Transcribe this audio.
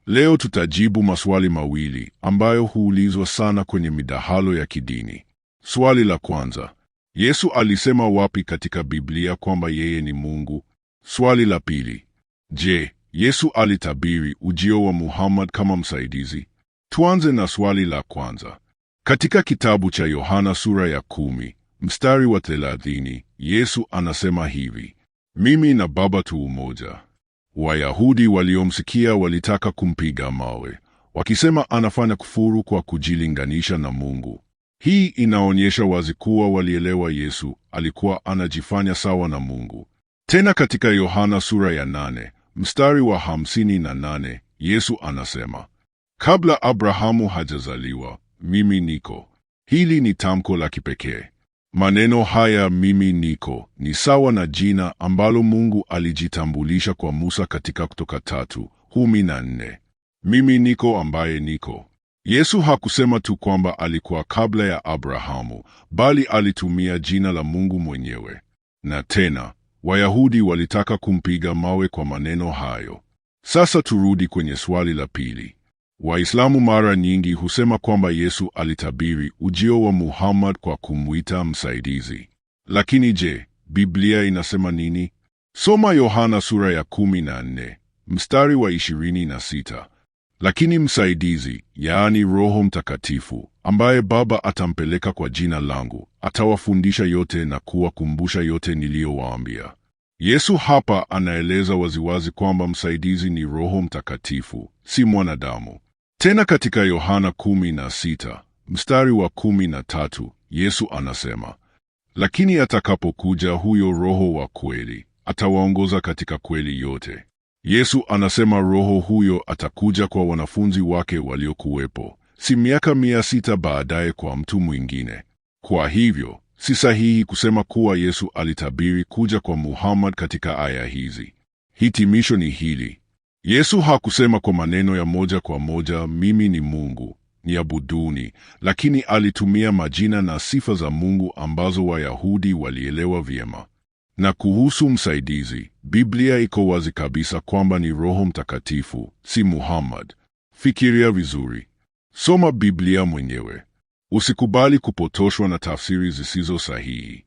Leo tutajibu maswali mawili ambayo huulizwa sana kwenye midahalo ya kidini. Swali la kwanza, Yesu alisema wapi katika Biblia kwamba yeye ni Mungu? Swali la pili, je, Yesu alitabiri ujio wa Muhammad kama msaidizi? Tuanze na swali la kwanza. Katika kitabu cha Yohana sura ya 10, mstari wa 30, Yesu anasema hivi: mimi na Baba tu umoja. Wayahudi waliomsikia walitaka kumpiga mawe, wakisema anafanya kufuru kwa kujilinganisha na Mungu. Hii inaonyesha wazi kuwa walielewa Yesu alikuwa anajifanya sawa na Mungu. Tena katika Yohana sura ya 8, mstari wa 58, Yesu anasema, kabla Abrahamu hajazaliwa, mimi niko. Hili ni tamko la kipekee. Maneno haya mimi niko ni sawa na jina ambalo Mungu alijitambulisha kwa Musa katika Kutoka 3:14. Mimi niko ambaye niko. Yesu hakusema tu kwamba alikuwa kabla ya Abrahamu, bali alitumia jina la Mungu mwenyewe. Na tena, Wayahudi walitaka kumpiga mawe kwa maneno hayo. Sasa turudi kwenye swali la pili. Waislamu mara nyingi husema kwamba Yesu alitabiri ujio wa Muhammad kwa kumwita msaidizi. Lakini je, Biblia inasema nini? Soma Yohana sura ya 14, mstari wa 26. Lakini msaidizi, yaani Roho Mtakatifu, ambaye Baba atampeleka kwa jina langu, atawafundisha yote na kuwakumbusha yote niliyowaambia. Yesu hapa anaeleza waziwazi kwamba msaidizi ni Roho Mtakatifu, si mwanadamu. Tena katika Yohana 16, mstari wa 13, Yesu anasema, lakini atakapokuja huyo Roho wa kweli, atawaongoza katika kweli yote. Yesu anasema Roho huyo atakuja kwa wanafunzi wake waliokuwepo, si miaka 600 baadaye kwa mtu mwingine. Kwa hivyo, si sahihi kusema kuwa Yesu alitabiri kuja kwa Muhammad katika aya hizi. Hitimisho ni hili. Yesu hakusema kwa maneno ya moja kwa moja, mimi ni Mungu, niabuduni, lakini alitumia majina na sifa za Mungu ambazo Wayahudi walielewa vyema. Na kuhusu msaidizi, Biblia iko wazi kabisa kwamba ni Roho Mtakatifu, si Muhammad. Fikiria vizuri. Soma Biblia mwenyewe. Usikubali kupotoshwa na tafsiri zisizo sahihi.